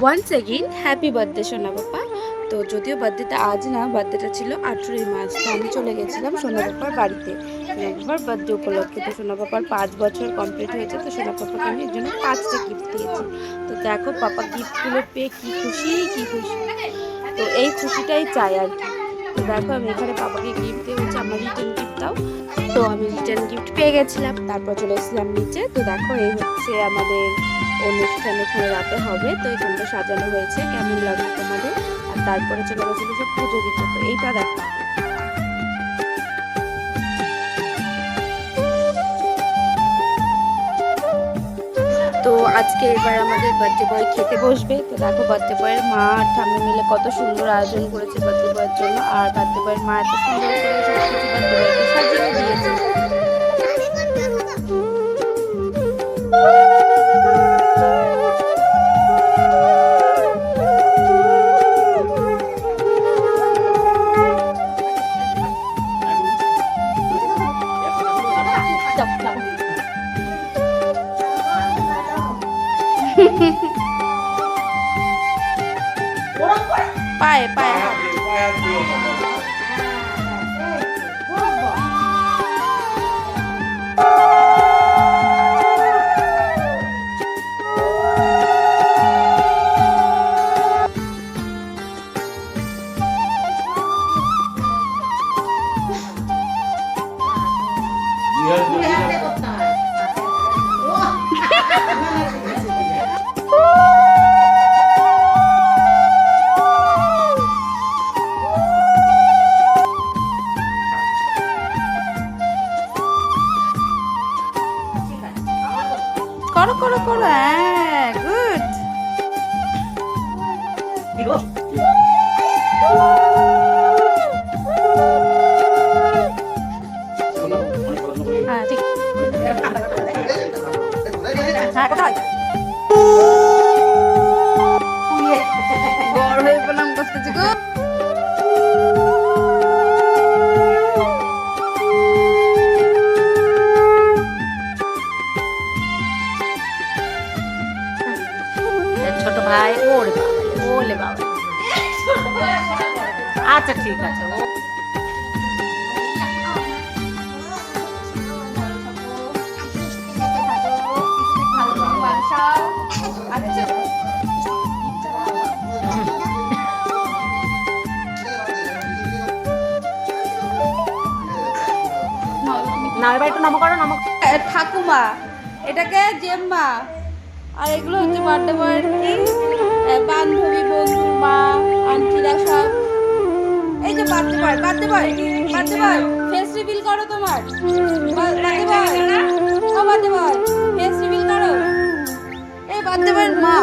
Once again happy birthday সোনা পাপা। তো যদিও বার্থডেটা আজ না, বার্থডেটা ছিল 18ই মার্চ। তো আমি চলে গেছিলাম সোনা পাপার বাড়িতে সোনা পাপার বার্থডে উপলক্ষে। তো সোনা পাপার 5 বছর কমপ্লিট হয়েছে। তো সোনা পাপাকে আমি এর জন্য 5টা গিফট দিয়েছি। তো দেখো পাপা গিফটগুলো পেয়ে কি খুশি কি খুশি। তো এই খুশিটাই চাই আর কি। তো দেখো আমি এখানে পাপাকে গিফট দিয়ে বলছি আমার রিটার্ন গিফট দাও। তো আমি রিটার্ন গিফট পেয়ে গেছিলাম, তারপর চলে এসেছিলাম নিচে। তো দেখো এই হচ্ছে আমাদের অনুষ্ঠান, এখানে রাতে হবে। তো এখানটা সাজানো হয়েছে, কেমন লাগবে তোমাদের। আর তারপরে চলে গেছিলো সব পুজো দিতে। তো এইটা দেখো, তো আজকে এবার আমাদের বার্থডে বয় খেতে বসবে। তো দেখো বার্থডে বয়ের মা আর ঠাম্মি মিলে কত সুন্দর আয়োজন করেছে বার্থডে বয়ের জন্য। আর বার্থডে বয়ের মা এত সুন্দর করে সব কিছু বার্থডে বয়কে সাজিয়ে দিয়েছে। পায়ে পায়ে করো করো করো, হ্যাঁ গুড। হ্যাঁ ঠিক, হ্যাঁ কোথায় বড় হয়ে প্রণাম করতেছি গো। ছোট ভাই, ওরে বাবা, ওলে বাবা, আচ্ছা ঠিক আছে। না এবার একটু নামো করো, নামো। ঠাকুমা, এটাকে জেম্মা, আর এগুলো হচ্ছে বার্থডে বয়ের কি বান্ধবী, বন্ধুর মা, আন্টিরা সব। এই যে birthday boy, birthday boy, birthday boy, face reveal করো তোমার। বার্থডে বয়, ও বার্থডে বয়, ফেস রিভিল করো। এই বার্থডে বয়ের মা।